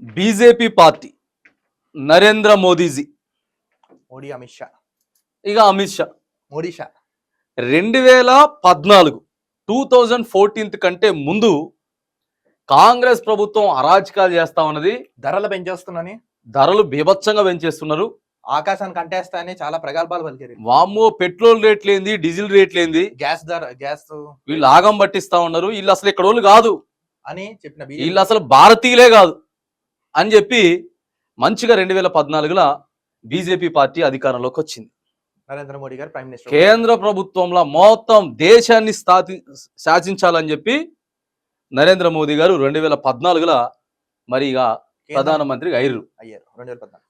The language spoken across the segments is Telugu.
బీజేపీ పార్టీ నరేంద్ర మోదీజీ మోడీ అమిత్ షా ఇక అమిత్ షా మోడీ షా 2014 కంటే ముందు కాంగ్రెస్ ప్రభుత్వం అరాచకాలు చేస్తా ఉన్నది. ధరలు పెంచేస్తున్నాని, ధరలు బీభత్సంగా పెంచేస్తున్నారు. ఆకాశాన్ని కంటేస్తాయని చాలా ప్రగల్భాలు పలికారు. వామ్మో, పెట్రోల్ రేట్లేంది, డీజిల్ రేట్లేంది, గ్యాస్ వీళ్ళు ఆగం పట్టిస్తా ఉన్నారు. వీళ్ళు అసలు ఇక్కడ వాళ్ళు కాదు అని చెప్పిన వీళ్ళు అసలు భారతీయులే కాదు అని చెప్పి మంచిగా 2014లో బీజేపీ పార్టీ అధికారంలోకి వచ్చింది. నరేంద్ర మోడీ గారు ప్రైమ్ మినిస్టర్, కేంద్ర ప్రభుత్వంలో మొత్తం దేశాన్ని శాసించాలని చెప్పి నరేంద్ర మోదీ గారు 2014లో మరి ఇక ప్రధానమంత్రి అయ్యారు.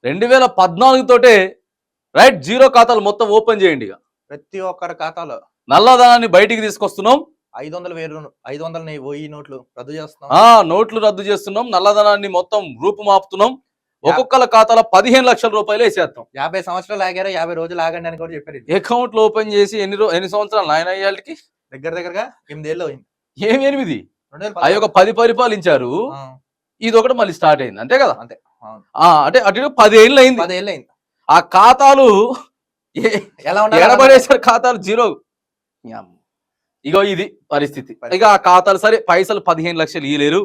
2014 తోటే రైట్ జీరో ఖాతాలు మొత్తం ఓపెన్ చేయండి. ఇక ప్రతి ఒక్కరి ఖాతాలో నల్లధనాన్ని బయటికి తీసుకొస్తున్నాం. 500,000 నోట్లు రద్దు చేస్తున్నాం. నోట్లు రద్దు చేస్తున్నాం. నల్లధనాన్ని మొత్తం రూపుమాపుతున్నాం. ఒక్కొక్కల ఖాతాలో 15 లక్షల రూపాయలు వేసేస్తాం. 50 సంవత్సరాలు ఆగారు, 50 రోజులు ఆగండి అని కూడా చెప్పారు. అకౌంట్లు ఓపెన్ చేసి ఎన్ని సంవత్సరాలు నాయన అయ్యాళ్ళకి దగ్గరగా 8 ఏళ్ళు అయింది. ఏమి 8? అవి ఒక 10 పరిపాలించారు. ఇది ఒకటి మళ్ళీ స్టార్ట్ అయింది, అంతే కదా? అంతే. అంటే అటు 10 ఏళ్ళు అయింది. 10 ఏళ్ళు అయింది. ఆ ఖాతాలు ఎలా ఉన్నాయి? ఎడబడేసారు ఖాతాలు జీరో. ఇగో ఇది పరిస్థితి. ఇక ఆ ఖాతాలు సరే పైసలు 15 లక్షలు ఇయ్యలేరు.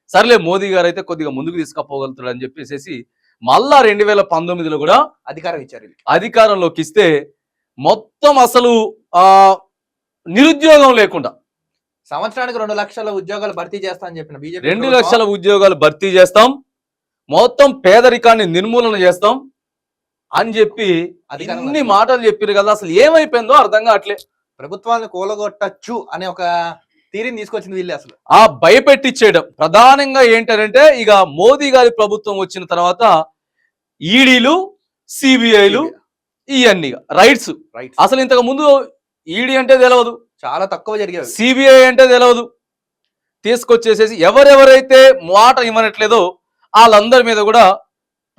సర్లే మోదీ గారు అయితే కొద్దిగా ముందుకు తీసుకుపోగలుగుతాడు అని చెప్పేసి మళ్ళా 2019లో కూడా అధికారం ఇచ్చారు. అధికారంలోకి ఇస్తే మొత్తం అసలు నిరుద్యోగం లేకుండా సంవత్సరానికి 2 లక్షల ఉద్యోగాలు భర్తీ చేస్తా అని చెప్పిన బీజేపీ 2 లక్షల ఉద్యోగాలు భర్తీ చేస్తాం, మొత్తం పేదరికాన్ని నిర్మూలన చేస్తాం అని చెప్పి అన్ని మాటలు చెప్పారు కదా. అసలు ఏమైపోయిందో అర్థం కావట్లే. ప్రభుత్వాన్ని కూలగొట్టచ్చు అనే ఒక తీరిని తీసుకొచ్చింది వీళ్ళు. అసలు భయపెట్టించేయడం ప్రధానంగా ఏంటంటే ఇక మోదీ గారి ప్రభుత్వం వచ్చిన తర్వాత ఈడీలు, సిబిఐలు ఇవన్నీ రైట్స్. అసలు ఇంతకు ముందు ఈడీ అంటే తెలియదు, చాలా తక్కువ జరిగేవి. సిబిఐ అంటే తెలియదు. తీసుకొచ్చేసేసి ఎవరెవరైతే మాట ఇవ్వనట్లేదో వాళ్ళందరి మీద కూడా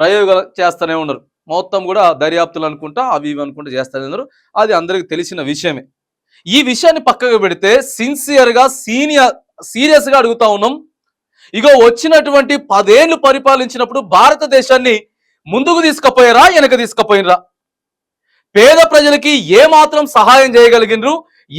ప్రయోగాలు చేస్తూనే ఉన్నారు. మొత్తం కూడా దర్యాప్తులు అనుకుంటా అవి ఇవి అనుకుంటా చేస్తూనే ఉన్నారు. అది అందరికి తెలిసిన విషయమే. ఈ విషయాన్ని పక్కకు పెడితే సిన్సియర్గా సీరియస్గా అడుగుతా ఉన్నాం. ఇగో వచ్చినటువంటి 10 ఏళ్ళు పరిపాలించినప్పుడు భారతదేశాన్ని ముందుకు తీసుకుపోయారా, వెనక తీసుకుపోయినరా? పేద ప్రజలకి ఏ మాత్రం సహాయం చేయగలిగినరు,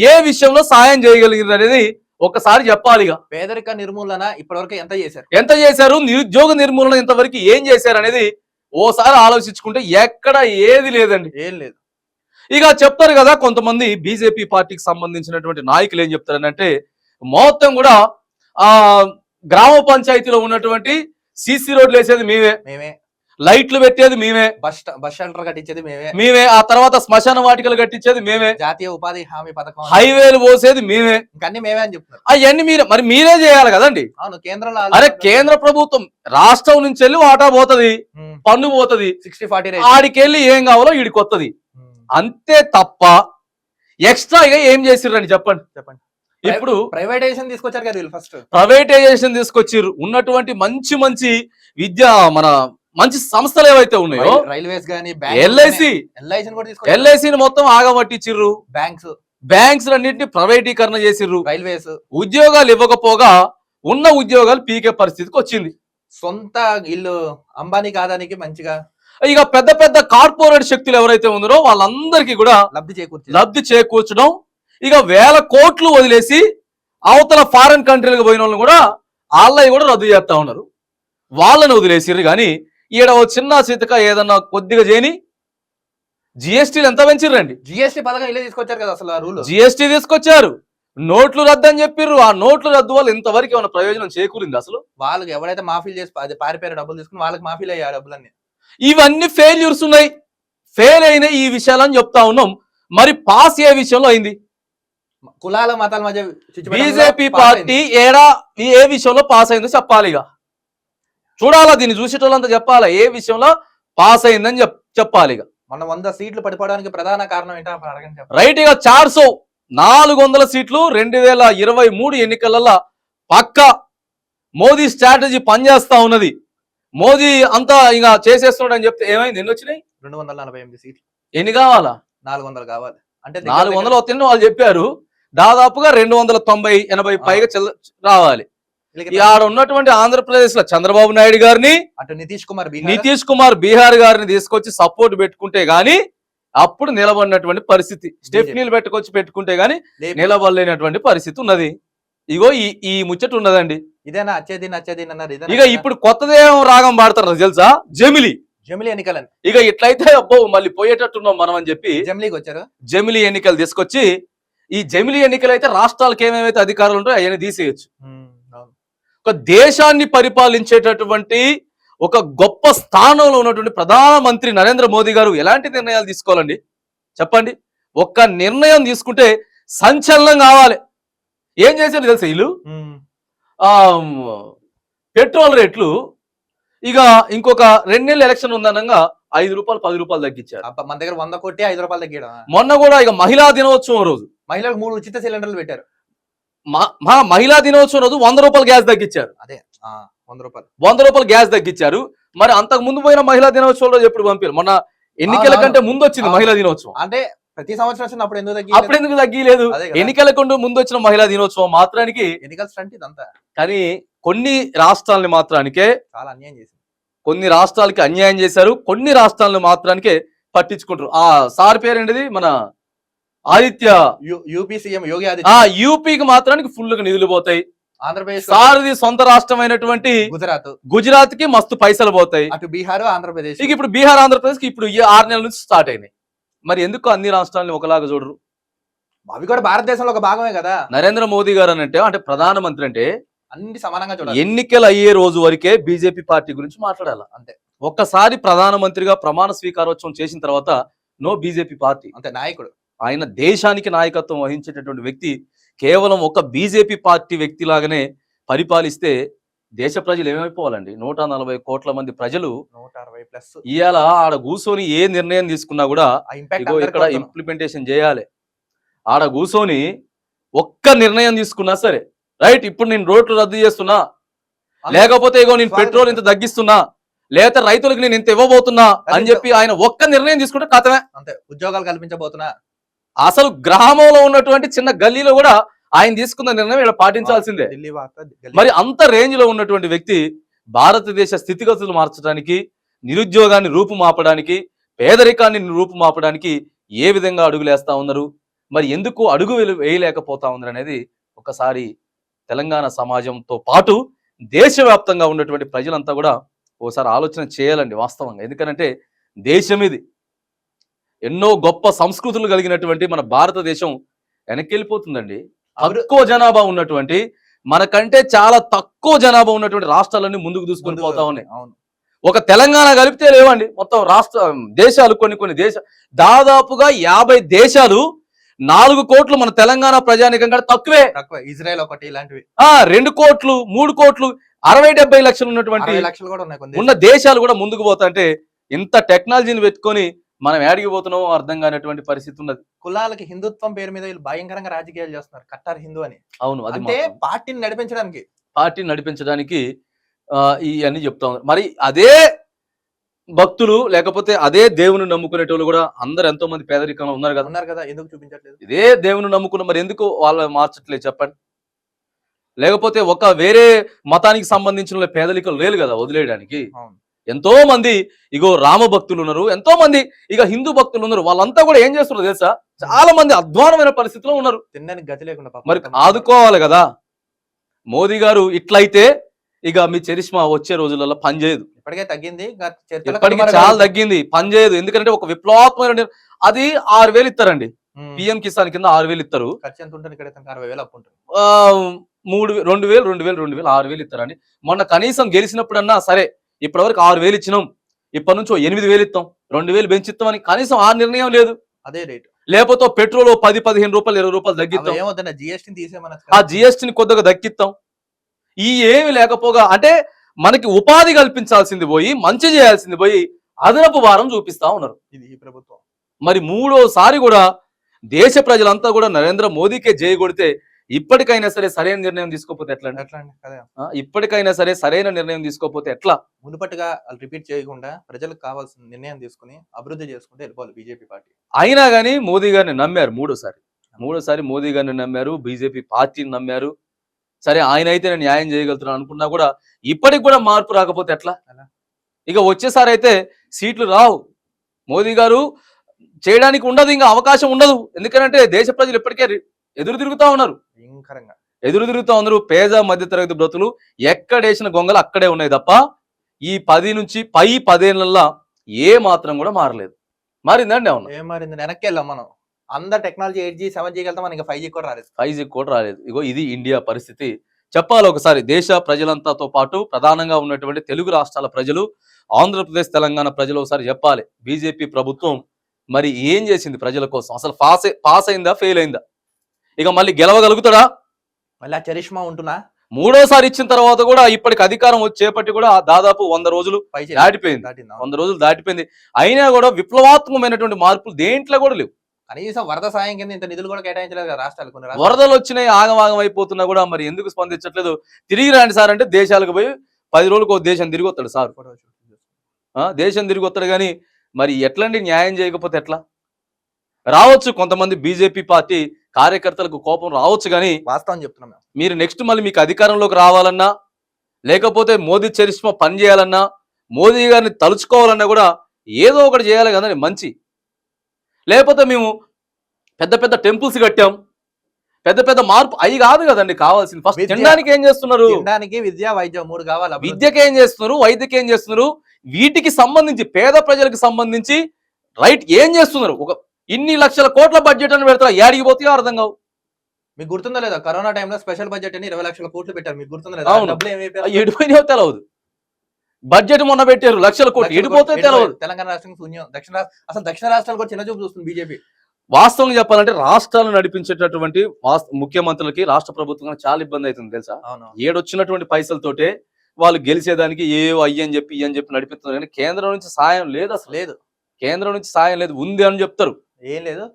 ఏ విషయంలో సహాయం చేయగలిగినరు అనేది ఒకసారి చెప్పాలిగా. పేదరిక నిర్మూలన ఇప్పటివరకు ఎంత చేశారు, నిరుద్యోగ నిర్మూలన ఇంతవరకు ఏం చేశారు అనేది ఓసారి ఆలోచించుకుంటే ఎక్కడ ఏది లేదండి, ఏం లేదు. ఇక చెప్తారు కదా కొంతమంది బీజేపీ పార్టీకి సంబంధించినటువంటి నాయకులు ఏం చెప్తారనంటే మొత్తం కూడా గ్రామ పంచాయతీలో ఉన్నటువంటి సిసి రోడ్లు వేసేది మేమే, లైట్లు పెట్టేది మేమే, బస్ షెల్టర్ కట్టించేది మేమే, ఆ తర్వాత శ్మశాన వాటికలు కట్టించేది మేమే, జాతీయ ఉపాధి హామీ పథకం, హైవేలు పోసేది మేమే, ఇంకన్నీ మేమే అని చెప్తున్నారు. అవన్నీ మీరే చేయాలి కదండి. అవును, కేంద్రంలో అరే కేంద్ర ప్రభుత్వం రాష్ట్రం నుంచి వెళ్ళి వాటా పోతుంది, పన్ను పోతుంది, 60-40 ఆడికెళ్ళి ఏం కావాలో ఈడికి వస్తుంది, అంతే తప్ప ఎక్స్ట్రాగా ఏం చేసిర్రని చెప్పండి. ఇప్పుడు ప్రైవేటైజేషన్ తీసుకొచ్చారు కదా వీళ్ళు. ఫస్ట్ ప్రైవేటైజేషన్ తీసుకొచ్చిర్రు. ఉన్నటువంటి మంచి విద్య మన మంచి సంస్థలు ఏవైతే ఉన్నాయో రైల్వేస్ గానీ ఎల్ఐసిని మొత్తం ఆగబట్టించిర్రు. బ్యాంక్స్ అన్నింటినీ ప్రైవేటీకరణ చేసిర్రు. రైల్వేస్ ఉద్యోగాలు ఇవ్వకపోగా ఉన్న ఉద్యోగాలు పీకే పరిస్థితికి వచ్చింది. సొంత ఇల్లు అంబానీ కాదానికి మంచిగా ఇక పెద్ద కార్పొరేట్ శక్తులు ఎవరైతే ఉన్నారో వాళ్ళందరికీ కూడా లబ్ధి చేకూర్చడం. ఇక 1000 కోట్లు వదిలేసి అవతల ఫారెన్ కంట్రీలకు పోయిన వాళ్ళని కూడా వాళ్ళవి కూడా రద్దు చేస్తా ఉన్నారు. వాళ్ళని వదిలేసిర్రు. కానీ ఈడ ఓ చిన్న చితక ఏదన్నా కొద్దిగా చేయని జిఎస్టీలు ఎంత పెంచిర్రండి. జిఎస్టీ పథకం ఇలా తీసుకొచ్చారు కదా. అసలు రూల్ జిఎస్టీ తీసుకొచ్చారు, నోట్లు రద్దు అని చెప్పిర్రు. ఆ నోట్లు రద్దు వల్ల ఇంతవరకు ఏమైనా ప్రయోజనం చేకూరింది? అసలు వాళ్ళకి ఎవరైతే మాఫీలు చేసి పారిపోయారు డబ్బులు తీసుకుని వాళ్ళకి మాఫీలు అయ్యారు డబ్బులన్నీ. ఇవన్నీ ఫెయిల్యూర్స్ ఉన్నాయి. ఫెయిల్ అయిన ఈ విషయాలని చెప్తా ఉన్నాం. మరి పాస్ ఏ విషయంలో అయింది? కులాల మతాల మధ్య బీజేపీ పార్టీ ఏ విషయంలో పాస్ అయిందో చెప్పాలిగా. చూడాలా, దీన్ని చూసేటోళ్ళంతా చెప్పాలా ఏ విషయంలో పాస్ అయిందని చెప్పాలిగా. మన 100 సీట్లు పడిపోవడానికి ప్రధాన కారణం ఏంటో రైట్. ఇక 400 సీట్లు 2023 ఎన్నికలలో పక్క మోదీ స్ట్రాటజీ పనిచేస్తా ఉన్నది. మోదీ అంతా ఇక చేసేస్తున్నాడు అని చెప్తే ఏమైంది? ఎన్ని వచ్చినాయి? 248 సీట్లు. ఎన్ని కావాలా? 400 కావాలి. అంటే 400 వస్తాయని వాళ్ళు చెప్పారు. దాదాపుగా 290-80 పైగా రావాలి. వీళ్ళకి ఆడ ఉన్నటువంటి ఆంధ్రప్రదేశ్ లో చంద్రబాబు నాయుడు గారిని, అటు నితీష్ కుమార్ బీహార్ గారిని తీసుకొచ్చి సపోర్ట్ పెట్టుకుంటే గాని అప్పుడు నిలబడినటువంటి పరిస్థితి. స్టెఫ్నీలు పెట్టుకుంటే గాని నిలబడలేనటువంటి పరిస్థితి ఉన్నది. ఇగో ఈ ముచ్చట ఉన్నదండి. ఇదేనా అచ్చేది అన్నారు. ఇక ఇప్పుడు కొత్తదేం రాగం పాడతారు తెలుసా, జమిలీ ఎన్నికలని. ఇక ఇట్లయితే అబ్బో మళ్ళీ పోయేటట్టున్నాం మనం అని చెప్పి జమిలీకి వచ్చారు. జమిలీ ఎన్నికలు తీసుకొచ్చి, ఈ జమిలీ ఎన్నికలు అయితే రాష్ట్రాలకు ఏమేమైతే అధికారులు ఉంటాయో అవన్నీ తీసేయచ్చు. ఒక దేశాన్ని పరిపాలించేటటువంటి ఒక గొప్ప స్థానంలో ఉన్నటువంటి ప్రధానమంత్రి నరేంద్ర మోదీ గారు ఎలాంటి నిర్ణయాలు తీసుకోవాలండి చెప్పండి. ఒక్క నిర్ణయం తీసుకుంటే సంచలనం కావాలి. ఏం చేశారు తెలుసా వీళ్ళు, పెట్రోల్ రేట్లు ఇక ఇంకొక 2 నెలలు ఎలక్షన్ ఉందనగా 5 రూపాయలు 10 రూపాయలు తగ్గించారు. మన దగ్గర 100 కోటి 5 రూపాయలు తగ్గడం. మొన్న కూడా ఇక మహిళా దినోత్సవం రోజు మహిళలకు 3 ఉచిత సిలిండర్లు పెట్టారు. మహిళా దినోత్సవం రోజు 100 రూపాయలు గ్యాస్ తగ్గించారు. అదే 100 రూపాయలు గ్యాస్ తగ్గించారు. మరి అంతకు ముందు పోయిన మహిళా దినోత్సవం రోజు ఎప్పుడు పంపారు? మొన్న ఎన్నికల కంటే ముందు వచ్చింది మహిళా దినోత్సవం. అంటే ప్రతి సంవత్సరం వచ్చినప్పుడు ఎందుకు తగ్గిలేదు? ఎన్నికల కంటే ముందు వచ్చిన మహిళా దినోత్సవం మాత్రానికి ఎన్నికల స్టంట్ ఇదంతా. కానీ కొన్ని రాష్ట్రాలని మాత్రానికే చాలా అన్యాయం చేశారు. కొన్ని రాష్ట్రాలకి అన్యాయం చేశారు, కొన్ని రాష్ట్రాలను మాత్రానికే పట్టించుకుంటారు. ఆ సార్ పేరేంటిది, మన ఆదిత్య యూపీ సీఎం యోగి ఆదిత్య. యూపీకి మాత్రానికి ఫుల్ గా నిధులు పోతాయి. ఆంధ్రప్రదేశ్ సారది సొంత రాష్ట్రమైనటువంటి గుజరాత్ కి మస్తు పైసలు పోతాయి. అటు బీహార్ ఆంధ్రప్రదేశ్, ఇప్పుడు బీహార్ ఆంధ్రప్రదేశ్ కి ఇప్పుడు 6 నెలల నుంచి స్టార్ట్ అయినాయి. మరి ఎందుకు అన్ని రాష్ట్రాలను ఒకలాగా చూడరు? అవి కూడా భారతదేశంలో ఒక భాగమే కదా. నరేంద్ర మోదీ గారు అంటే ప్రధానమంత్రి అంటే అన్ని సమానంగా చూడాలి. ఎన్నికలు అయ్యే రోజు వరకే బీజేపీ పార్టీ గురించి మాట్లాడాలి అంతే. ఒక్కసారి ప్రధానమంత్రిగా ప్రమాణ స్వీకారోత్సవం చేసిన తర్వాత నో బీజేపీ పార్టీ. అంతే. నాయకుడు ఆయన దేశానికి నాయకత్వం వహించేటటువంటి వ్యక్తి కేవలం ఒక బీజేపీ పార్టీ వ్యక్తి లాగానే పరిపాలిస్తే దేశ ప్రజలు ఏమైపోవాలండి? 140 కోట్ల మంది ప్రజలు 160+ ఇవాళ ఆడ కూర్చొని ఏ నిర్ణయం తీసుకున్నా కూడా ఇక్కడ ఇంప్లిమెంటేషన్ చేయాలి. ఆడ కూర్చొని ఒక్క నిర్ణయం తీసుకున్నా సరే, రైట్ ఇప్పుడు నేను రోడ్లు రద్దు చేస్తున్నా, లేకపోతే నేను పెట్రోల్ ఇంత తగ్గిస్తున్నా, లేకపోతే రైతులకు నేను ఇంత ఇవ్వబోతున్నా అని చెప్పి ఆయన ఒక్క నిర్ణయం తీసుకుంటే కథమే. అంతే. ఉద్యోగాలు కల్పించబోతున్నా. అసలు గ్రామంలో ఉన్నటువంటి చిన్న గల్లీలో కూడా ఆయన తీసుకున్న నిర్ణయం ఇలా పాటించాల్సిందే. మరి అంత రేంజ్ లో ఉన్నటువంటి వ్యక్తి భారతదేశ స్థితిగతులు మార్చడానికి, నిరుద్యోగాన్ని రూపుమాపడానికి, పేదరికాన్ని రూపుమాపడానికి ఏ విధంగా అడుగులేస్తా ఉన్నారు? మరి ఎందుకు అడుగు వేయలేకపోతా ఉన్నారు అనేది ఒకసారి తెలంగాణ సమాజంతో పాటు దేశవ్యాప్తంగా ఉన్నటువంటి ప్రజలంతా కూడా ఓసారి ఆలోచన చేయాలండి వాస్తవంగా. ఎందుకంటే దేశం ఇది, ఎన్నో గొప్ప సంస్కృతులు కలిగినటువంటి మన భారతదేశం వెనక్కి వెళ్ళిపోతుందండి. తక్కువ జనాభా ఉన్నటువంటి, మనకంటే చాలా తక్కువ జనాభా ఉన్నటువంటి రాష్ట్రాలన్నీ ముందుకు దూసుకొని పోతా ఉన్నాయి. ఒక తెలంగాణ కలిపితే లేవండి మొత్తం దేశాలు, కొన్ని దేశాలు దాదాపుగా 50 దేశాలు 4 కోట్లు మన తెలంగాణ ప్రజానికం కంటే తక్కువే. ఇజ్రాయెల్ ఒకటి, ఇలాంటివి 2 కోట్లు 3 కోట్లు 60-70 లక్షలు ఉన్నటువంటి ఉన్న దేశాలు కూడా ముందుకు పోతా అంటే ఇంత టెక్నాలజీని పెట్టుకొని మనం ఏడికి పోతున్నామో అర్థం కానటువంటి పరిస్థితి ఉన్నది. కులాలకి హిందుత్వం పేరు మీద వీళ్ళు భయంకరంగా రాజకీయాలు చేస్తున్నారు. కట్టారు హిందూ అని. అవును, అంటే పార్టీని నడిపించడానికి ఇవన్నీ చెప్తా ఉన్నారు. మరి అదే భక్తులు లేకపోతే అదే దేవుని నమ్ముకునేటోళ్ళు కూడా అందరు ఎంతో మంది పేదరికంలో ఉన్నారు కదా. ఎందుకు చూపించట్లేదు? ఇదే దేవుని నమ్ముకున్న మరి ఎందుకు వాళ్ళు మార్చట్లేదు చెప్పండి? లేకపోతే ఒక వేరే మతానికి సంబంధించిన పేదరికం లేదు కదా వదిలేయడానికి. ఎంతో మంది రామ భక్తులు ఉన్నారు, ఎంతో మంది హిందూ భక్తులు ఉన్నారు. వాళ్ళంతా కూడా ఏం చేస్తున్నారు తెలుసా? చాలా మంది అధ్వానమైన పరిస్థితిలో ఉన్నారు. తినడానికి గతి లేకుండా మరి ఆదుకోవాలి కదా. మోదీ గారు ఇట్లయితే మీ చరిష్మా వచ్చే రోజులలో పనిచేయదు. ఇప్పటికే తగ్గింది, ఇప్పటికీ చాలా తగ్గింది, పనిచేయదు. ఎందుకంటే ఒక విప్లవాత్మకమైన అది 6,000 ఇస్తారండి. పిఎం కిసాన్ కింద 6,000 ఇస్తారు. 60,000 అప్పు ఉంటుంది. 2,000 6,000 ఇస్తారండి. మొన్న కనీసం గెలిచినప్పుడన్నా సరే ఇప్పటి వరకు 6,000 ఇచ్చినాం, ఇప్పటి నుంచి 8,000 ఇస్తాం, 2,000 పెంచిస్తామని కనీసం ఆ నిర్ణయం లేదు. అదే రేటు. లేకపోతే పెట్రోల్ 10-15 రూపాయలు 20 రూపాయలు తగ్గిస్తాం, ఆ జిఎస్టీని కొద్దిగా దక్కిస్తాం. ఏమి లేకపోగా అంటే మనకి ఉపాధి కల్పించాల్సింది పోయి, మంచి చేయాల్సింది పోయి అదనపు భారం చూపిస్తా ఉన్నారు ఈ ప్రభుత్వం. మరి మూడోసారి కూడా దేశ ప్రజలంతా కూడా నరేంద్ర మోదీకే జై కొడితే ఇప్పటికైనా సరే సరైన నిర్ణయం తీసుకోకపోతే ఎట్లా? ఇప్పటికైనా సరే సరైన నిర్ణయం తీసుకోకపోతే ఎట్లా? మునుపటిగా రిపీట్ చేయకుండా ప్రజలకు కావాల్సిన నిర్ణయం తీసుకుని అభివృద్ధి చేసుకుంటే వెళ్ళిపోవాలి బీజేపీ పార్టీ. అయినా కానీ మోదీ గారిని నమ్మారు. మూడోసారి మోదీ గారిని నమ్మారు, బీజేపీ పార్టీని నమ్మారు. సరే ఆయన అయితే నేను న్యాయం చేయగలుగుతున్నాను అనుకున్నా కూడా ఇప్పటికి కూడా మార్పు రాకపోతే ఎట్లా? ఎలా? ఇక వచ్చేసారి అయితే సీట్లు రావు. మోదీ గారు చేయడానికి ఉండదు, ఇంకా అవకాశం ఉండదు. ఎందుకంటే దేశ ప్రజలు ఇప్పటికే ఎదురు తిరుగుతా ఉన్నారు. భయంకరంగా ఎదురు తిరుగుతా ఉన్నారు. పేద మధ్యతరగతి బ్రతులు ఎక్కడేసిన గొంగలు అక్కడే ఉన్నాయి తప్ప ఈ 10 నుంచి 10 ఏళ్లలో ఏ మాత్రం కూడా మారలేదు. మారిందండి? అవును. ఏం మారింది? వెనక్కి వెళ్ళాం మనం. అందరు టెక్నాలజీ 8G 7G వెళ్తాం, మనకి 5G కూడా రాలేదు. 5G కూడా రాలేదు. ఇగో ఇది ఇండియా పరిస్థితి. చెప్పాలి ఒకసారి దేశ ప్రజలంతాతో పాటు ప్రధానంగా ఉన్నటువంటి తెలుగు రాష్ట్రాల ప్రజలు, ఆంధ్రప్రదేశ్ తెలంగాణ ప్రజలు ఒకసారి చెప్పాలి, బీజేపీ ప్రభుత్వం మరి ఏం చేసింది ప్రజల కోసం? అసలు పాస్ అయిందా, ఫెయిల్ అయిందా? ఇక మళ్ళీ గెలవగలుగుతాడా? మళ్ళీ ఆ చరిష్మా ఉంటున్నా మూడోసారి ఇచ్చిన తర్వాత కూడా ఇప్పటికి అధికారం చేపట్టి కూడా దాదాపు 100 రోజులు 5G దాటిపోయింది. దాటిందా? 100 రోజులు దాటిపోయింది. అయినా కూడా విప్లవాత్మకమైనటువంటి మార్పులు దేంట్లో కూడా లేవు. కనీసం వరద సాయం కింద ఇంత నిధులు కూడా కేటాయించలేదు కదా రాష్ట్రాలు. కొన్ని రాష్ట్రాలు వరదలు వచ్చినాయి, ఆగమాగం అయిపోతున్నా కూడా మరి ఎందుకు స్పందించట్లేదు? తిరిగి రాండి సార్ అంటే దేశాలకు పోయి 10 రోజులకు ఒక దేశం తిరిగి వస్తాడు సార్. దేశం తిరిగి వస్తాడు కానీ మరి ఎట్లండి? న్యాయం చేయకపోతే ఎట్లా? రావచ్చు కొంతమంది బీజేపీ పార్టీ కార్యకర్తలకు కోపం రావచ్చు, కానీ వాస్తవం చెప్తున్నాం మేము. మీరు నెక్స్ట్ మళ్ళీ మీకు అధికారంలోకి రావాలన్నా, లేకపోతే మోదీ చరిష్మా పని చేయాలన్నా, మోదీ గారిని తలుచుకోవాలన్నా కూడా ఏదో ఒకటి చేయాలి కదండి మంచి. లేకపోతే మేము పెద్ద పెద్ద టెంపుల్స్ కట్టాం, పెద్ద పెద్ద మార్పు అవి కాదు కదండి కావాల్సింది. ఫస్ట్ తినడానికి ఏం చేస్తున్నారు? తినడానికి విద్య, వైద్యం 3 కావాలి. విద్యకి ఏం చేస్తున్నారు? వైద్యకి ఏం చేస్తున్నారు? వీటికి సంబంధించి పేద ప్రజలకు సంబంధించి రైట్ ఏం చేస్తున్నారు? ఒక ఇన్ని లక్షల కోట్ల బడ్జెట్ అని పెడతారా, ఏడికి పోతాయో అర్థం కావు. మీకు గుర్తుందో లేదా? కరోనా టైంలో స్పెషల్ బడ్జెట్ అని 20 లక్షల కోట్లు పెట్టారు. మీకు గుర్తుందో లేదా? అవును. డబ్బులు ఏమైపోయారు? ఎడిపోయినాయో తెలవదు. బడ్జెట్ మొన్న పెట్టారు లక్షల కోట్లు, ఎడిపోతే తెలవదు. తెలంగాణ రాష్ట్రం శూన్యం. అసలు దక్షిణ రాష్ట్రాలు కూడా చిన్న చూపు చూస్తుంది బీజేపీ. వాస్తవంగా చెప్పాలంటే రాష్ట్రాలను నడిపించేటటువంటి ముఖ్యమంత్రులకి, రాష్ట్ర ప్రభుత్వం చాలా ఇబ్బంది అవుతుంది తెలుసా? ఏడొచ్చినటువంటి పైసలతోటే వాళ్ళు గెలిచేదానికి ఏవో అయ్యని చెప్పి ఇయ్యని చెప్పి నడిపిస్తున్నారు, కానీ కేంద్రం నుంచి సాయం లేదు. అసలు లేదు. కేంద్రం నుంచి సాయం లేదు. ఉంది అని చెప్తారు, ఏం లేదు.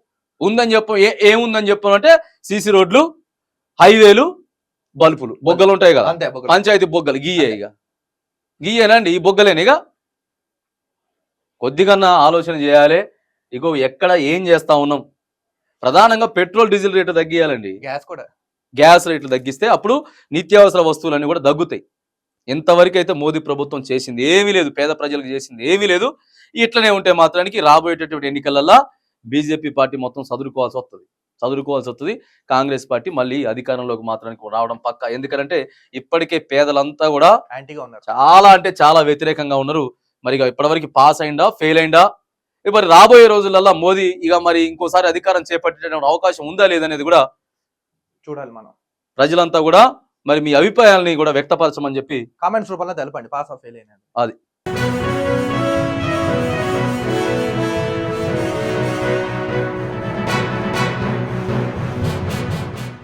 ఉందని చెప్ప ఏముందని చెప్పాలంటే సీసీ రోడ్లు, హైవేలు, బల్బులు, బొగ్గలు ఉంటాయి కదా, అంతే. పంచాయతీ బొగ్గలు గీయేనండి. ఈ బొగ్గలేనిగా కొద్దిగా ఆలోచన చేయాలి. ఇగో ఎక్కడ ఏం చేస్తా ఉన్నాం? ప్రధానంగా పెట్రోల్ డీజిల్ రేటు తగ్గియాలండి. గ్యాస్ రేట్లు తగ్గిస్తే అప్పుడు నిత్యావసర వస్తువులన్నీ కూడా తగ్గుతాయి. ఇంతవరకు అయితే మోదీ ప్రభుత్వం చేసింది ఏమీ లేదు, పేద ప్రజలకు చేసింది ఏమీ లేదు. ఇట్లనే ఉంటే మాత్రానికి రాబోయేటటువంటి ఎన్నికలలో బీజేపీ పార్టీ మొత్తం చదువుకోవాల్సి వస్తుంది. కాంగ్రెస్ పార్టీ మళ్ళీ అధికారంలోకి మాత్రానికి రావడం పక్క. ఎందుకంటే ఇప్పటికే పేదలంతా కూడా యాంటీగా ఉన్నారు, చాలా అంటే చాలా వ్యతిరేకంగా ఉన్నారు. మరి ఇప్పటివరకు పాస్ అయిందా, ఫెయిల్ అయిందా? మరి రాబోయే రోజులలో మోదీ ఇక మరి ఇంకోసారి అధికారం చేపట్టేటువంటి అవకాశం ఉందా లేదనేది కూడా చూడాలి మనం. ప్రజలంతా కూడా మరి మీ అభిప్రాయాలని కూడా వ్యక్తపరచమని చెప్పి కామెంట్స్ రూపంలో తెలపండి. పాస్ ఆఫ్ ఫెయిల్ అయినా అది.